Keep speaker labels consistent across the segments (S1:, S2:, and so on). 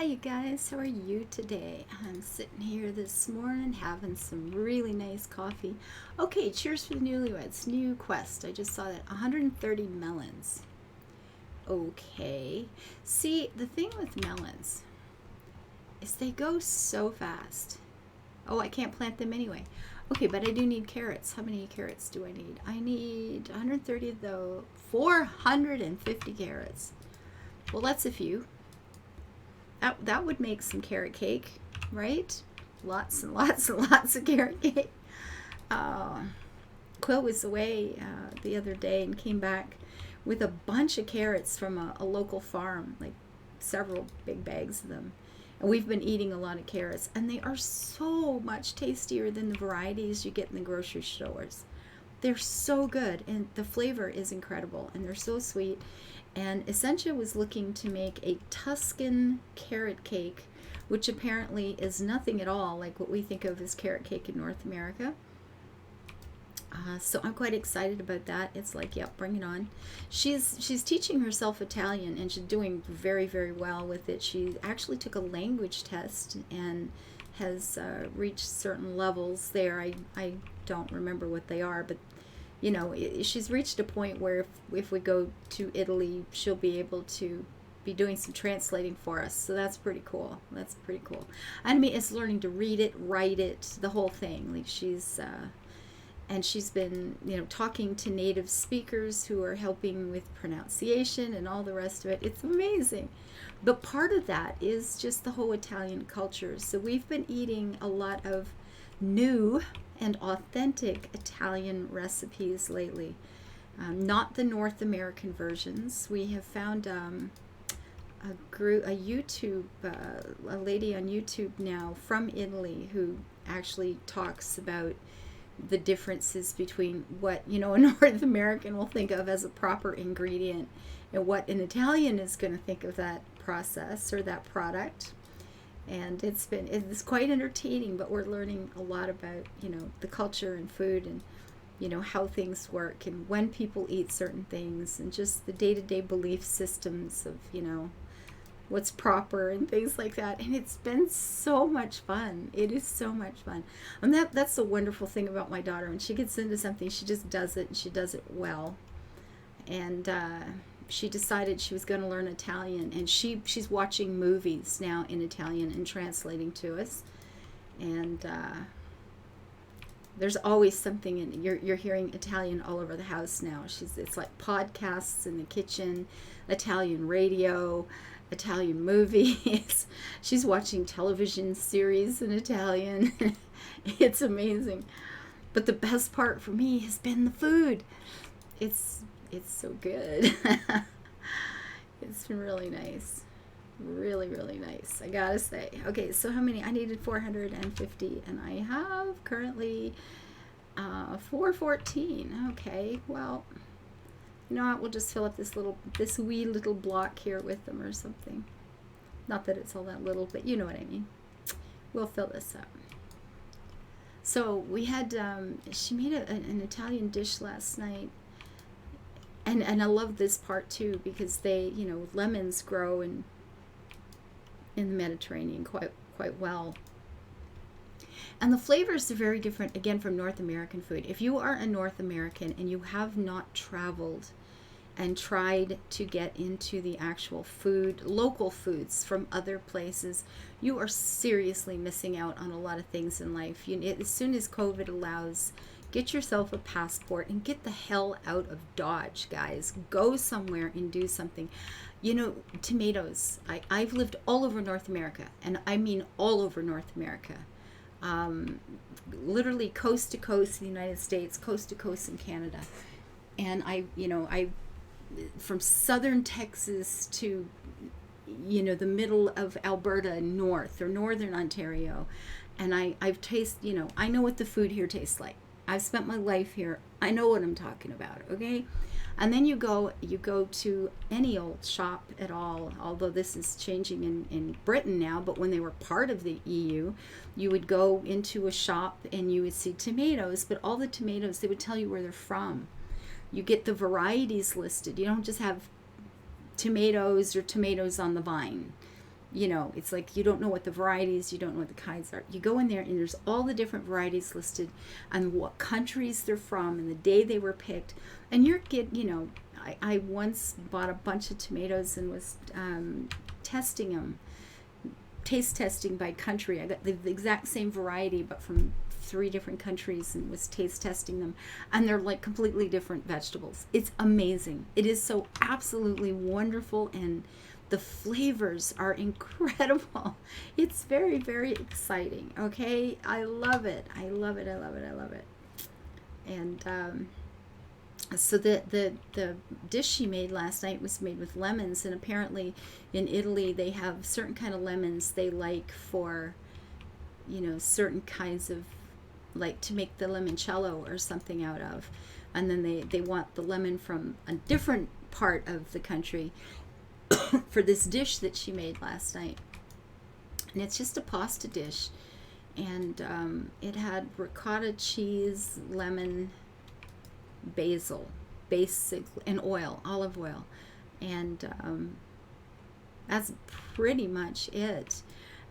S1: Hi you guys, how are you today? I'm sitting here this morning having some really nice coffee. Okay, cheers for the newlyweds. New quest. I just saw that 130 melons. Okay. See, the thing with melons is they go so fast. Oh, I can't plant them anyway. Okay, but I do need carrots. How many carrots do I need? I need 130 of those. 450 carrots. Well, that's a few. That would make some carrot cake, right? Lots and lots and lots of carrot cake. Uh, Quill was away the other day and came back with a bunch of carrots from a local farm, like several big bags of them. And we've been eating a lot of carrots, and they are so much tastier than the varieties you get in the grocery stores. They're so good, and the flavor is incredible, and they're so sweet. And Essentia was looking to make a Tuscan carrot cake, which apparently is nothing at all like what we think of as carrot cake in North America. So I'm quite excited about that. It's like, yep, bring it on. She's teaching herself Italian, and she's doing very, very well with it. She actually took a language test and has reached certain levels there. I don't remember what they are, but she's reached a point where if we go to Italy, she'll be able to be doing some translating for us. So that's pretty cool. That's pretty cool. I mean, it's learning to read it, write it, the whole thing. Like and she's been, talking to native speakers who are helping with pronunciation and all the rest of it. It's amazing. But part of that is just the whole Italian culture. So we've been eating a lot of new and authentic Italian recipes lately. Not the North American versions. We have found a lady on YouTube now from Italy who actually talks about the differences between what a North American will think of as a proper ingredient and what an Italian is going to think of that process or that product. And it's quite entertaining, but we're learning a lot about the culture and food and how things work and when people eat certain things and just the day-to-day belief systems of what's proper and things like that. And it's been so much fun. It is so much fun. And that's the wonderful thing about my daughter. When she gets into something, she just does it, and she does it well. And she decided she was going to learn Italian, and she's watching movies now in Italian and translating to us. And there's always something in you're hearing Italian all over the house now. It's like podcasts in the kitchen, Italian radio, Italian movies. She's watching television series in Italian. It's amazing. But the best part for me has been the food. It's so good. It's been really nice. Really, really nice, I gotta say. Okay, so how many? I needed 450, and I have currently 414. Okay, well, you know what? We'll just fill up this wee little block here with them or something. Not that it's all that little, but you know what I mean. We'll fill this up. So we had, she made an Italian dish last night. And I love this part too, because they, lemons grow in the Mediterranean quite well. And the flavors are very different, again, from North American food. If you are a North American and you have not traveled and tried to get into the actual food, local foods from other places, you are seriously missing out on a lot of things in life. As soon as COVID allows, get yourself a passport and get the hell out of Dodge, guys. Go somewhere and do something. Tomatoes. I've lived all over North America, and I mean all over North America. Literally coast to coast in the United States, coast to coast in Canada. And I from southern Texas to, the middle of Alberta north or northern Ontario. And I've tasted, I know what the food here tastes like. I've spent my life here. I know what I'm talking about, okay? And then you go to any old shop at all, although this is changing in Britain now, but when they were part of the EU, you would go into a shop and you would see tomatoes, but all the tomatoes, they would tell you where they're from. You get the varieties listed. You don't just have tomatoes or tomatoes on the vine. you know, it's like you don't know what the varieties, you don't know what the kinds are. You go in there and there's all the different varieties listed and what countries they're from and the day they were picked. And you know, I once bought a bunch of tomatoes and was testing them, taste testing by country. I got the exact same variety but from 3 different countries and was taste testing them, and they're like completely different vegetables. It's amazing. It is so absolutely wonderful, and the flavors are incredible. It's very, very exciting. Okay, I love it. I love it. I love it. I love it. And so the dish she made last night was made with lemons, and apparently in Italy they have certain kind of lemons they like for, you know, certain kinds of, like to make the limoncello or something out of, and then they want the lemon from a different part of the country for this dish that she made last night. And it's just a pasta dish, and it had ricotta cheese, lemon, basil, basic, and oil, olive oil, and that's pretty much it.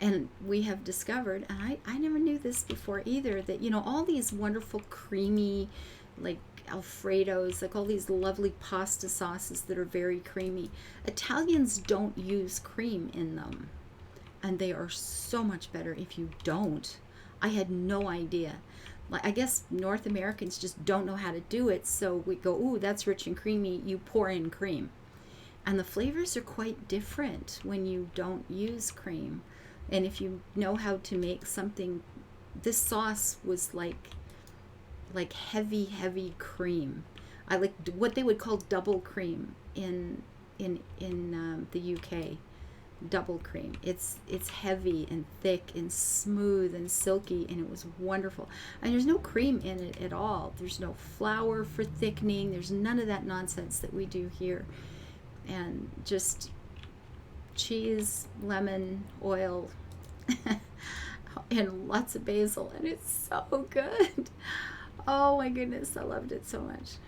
S1: And we have discovered, and I never knew this before either, that, you know, all these wonderful creamy, like Alfredos, like all these lovely pasta sauces that are very creamy, Italians don't use cream in them, and they are so much better if you don't. I had no idea. Like, I guess North Americans just don't know how to do it, so we go, ooh, that's rich and creamy, you pour in cream. And the flavors are quite different when you don't use cream. And if you know how to make something, this sauce was like heavy cream. I like what they would call double cream in the UK. Double cream. It's heavy and thick and smooth and silky, and it was wonderful. And there's no cream in it at all. There's no flour for thickening. There's none of that nonsense that we do here. And just cheese, lemon, oil, and lots of basil, and it's so good. Oh my goodness, I loved it so much.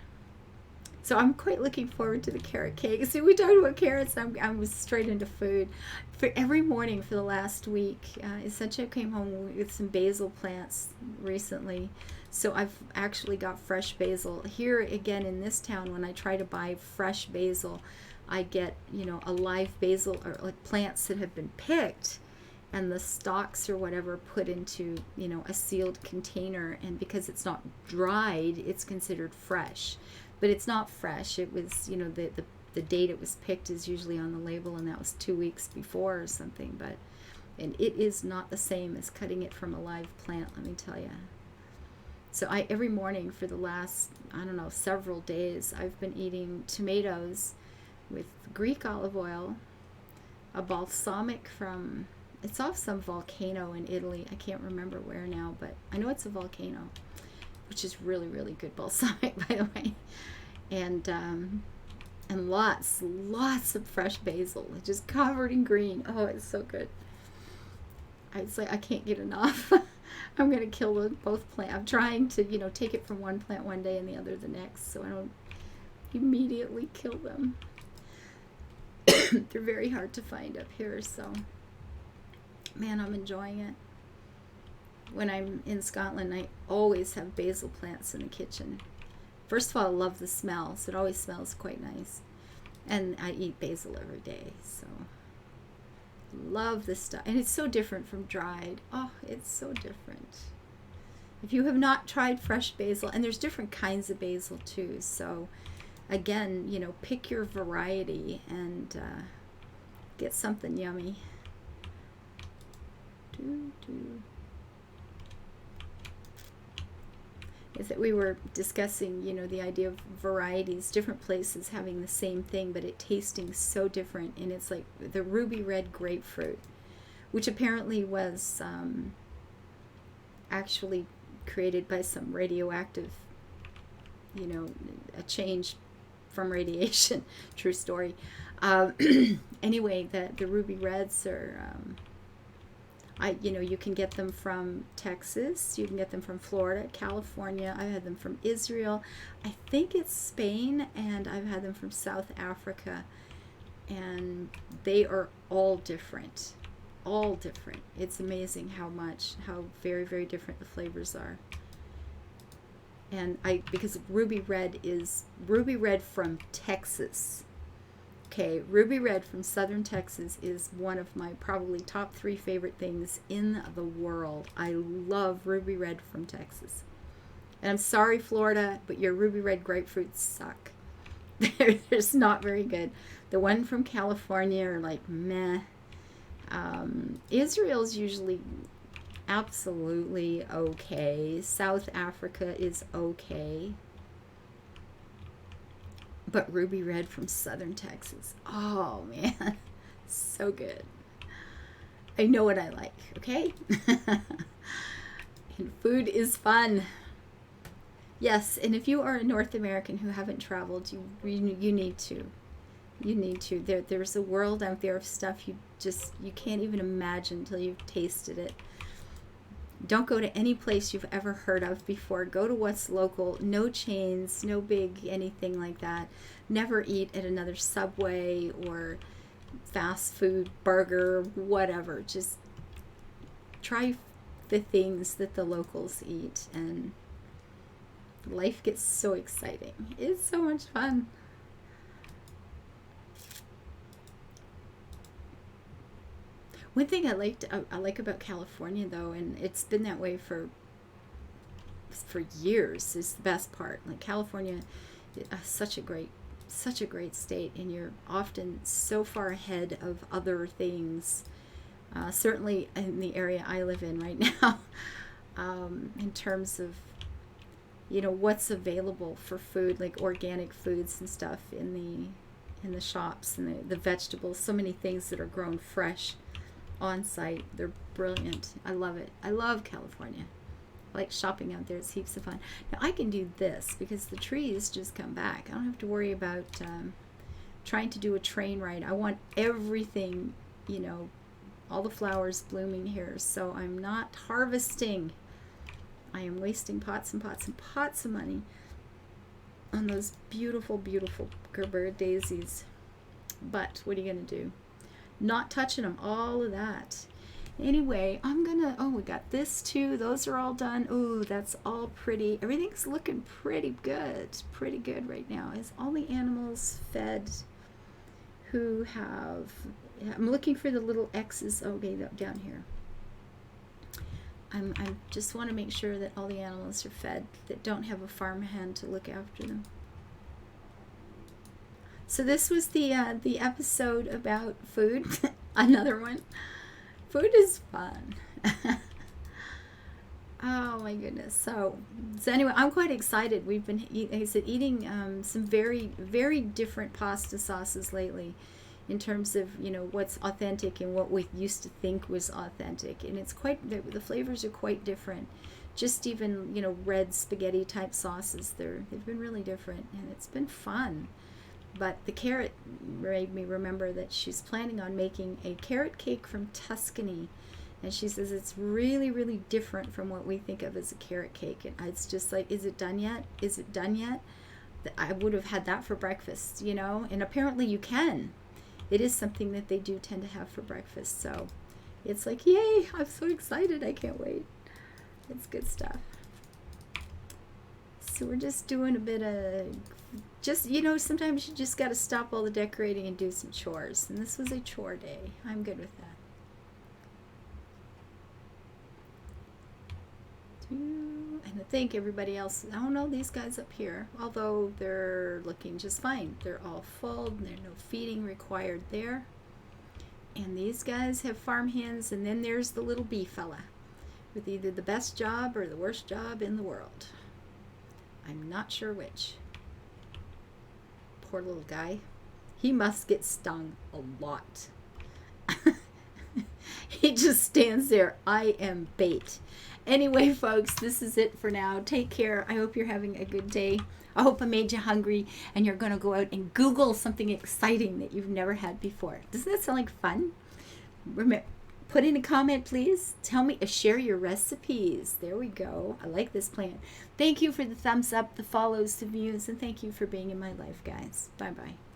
S1: So I'm quite looking forward to the carrot cake. See, we talked about carrots. I was straight into food. For every morning for the last week, Essential came home with some basil plants recently. So I've actually got fresh basil. Here again in this town, when I try to buy fresh basil, I get, you know, a live basil, or like plants that have been picked, and the stalks or whatever put into, you know, a sealed container, and because it's not dried, it's considered fresh. But it's not fresh. It was, you know, the date it was picked is usually on the label, and that was 2 weeks before or something. But, and it is not the same as cutting it from a live plant, let me tell you. So every morning for the last, I don't know, several days, I've been eating tomatoes with Greek olive oil, a balsamic from, it's off some volcano in Italy. I can't remember where now, but I know it's a volcano, which is really, really good balsamic, by the way. And lots of fresh basil, just covered in green. Oh, it's so good. It's like I can't get enough. I'm going to kill both plants. I'm trying to, you know, take it from one plant one day and the other the next, so I don't immediately kill them. They're very hard to find up here, so man, I'm enjoying it. When I'm in Scotland, I always have basil plants in the kitchen. First of all, I love the smell, so it always smells quite nice. And I eat basil every day, so love this stuff. And it's so different from dried. Oh, it's so different. If you have not tried fresh basil, and there's different kinds of basil too, so again, you know, pick your variety and get something yummy. Is that we were discussing, you know, the idea of varieties, different places having the same thing, but it tasting so different. And it's like the ruby red grapefruit, which apparently was actually created by some radioactive, you know, a change from radiation. True story. Anyway, the ruby reds are, you know, you can get them from Texas, you can get them from Florida, California. I've had them from Israel, I think it's Spain, and I've had them from South Africa, and they are all different. all different. It's amazing how very, very different the flavors are. And because Ruby Red is Ruby Red from Texas. Okay, Ruby Red from Southern Texas is one of my probably top 3 favorite things in the world. I love Ruby Red from Texas. And I'm sorry, Florida, but your Ruby Red grapefruits suck. They're just not very good. The one from California are like meh. Israel's usually absolutely okay. South Africa is okay. But Ruby Red from Southern Texas, oh man, so good. I know what I like, okay? And food is fun. Yes, and if you are a North American who haven't traveled, you need to. You need to. There's a world out there of stuff you can't even imagine until you've tasted it. Don't go to any place you've ever heard of before. Go to what's local. No chains, no big anything like that. Never eat at another Subway or fast food burger, whatever. Just try the things that the locals eat, and life gets so exciting. It's so much fun. One thing I like about California, though, and it's been that way for years, is the best part. Like California, such a great state, and you're often so far ahead of other things. Certainly in the area I live in right now, in terms of what's available for food, like organic foods and stuff in the shops, and the vegetables. So many things that are grown fresh on site. They're brilliant. I love it. I love California. I like shopping out there. It's heaps of fun. Now I can do this because the trees just come back. I don't have to worry about trying to do a train ride. I want everything, all the flowers blooming here. So I'm not harvesting. I am wasting pots and pots and pots of money on those beautiful, beautiful Gerber daisies. But what are you going to do? Not touching them, all of that. Anyway, we got this too. Those are all done. Oh, that's all pretty. Everything's looking pretty good right now. Is all the animals fed who have, I'm looking for the little X's. Okay, down here. I just want to make sure that all the animals are fed that don't have a farmhand to look after them. So this was the episode about food. Another one. Food is fun. Oh my goodness. So anyway, I'm quite excited. We've been, like I said, eating some very, very different pasta sauces lately, in terms of what's authentic and what we used to think was authentic, and it's quite the flavors are quite different. Just even red spaghetti type sauces, they've been really different, and it's been fun. But the carrot made me remember that she's planning on making a carrot cake from Tuscany. And she says it's really, really different from what we think of as a carrot cake. And it's just like, is it done yet? Is it done yet? I would have had that for breakfast, And apparently you can. It is something that they do tend to have for breakfast. So it's like, yay, I'm so excited. I can't wait. It's good stuff. So we're just doing a bit of... sometimes you just got to stop all the decorating and do some chores. And this was a chore day. I'm good with that. And I think everybody else, I don't know, these guys up here, although they're looking just fine. They're all full. There's no feeding required there. And these guys have farm hands. And then there's the little bee fella with either the best job or the worst job in the world. I'm not sure which. Poor little guy. He must get stung a lot. He just stands there. I am bait. Anyway, folks, this is it for now. Take care. I hope you're having a good day. I hope I made you hungry and you're going to go out and Google something exciting that you've never had before. Doesn't that sound like fun? Remember, put in a comment, please. Tell me, share your recipes. There we go. I like this plan. Thank you for the thumbs up, the follows, the views, and thank you for being in my life, guys. Bye-bye.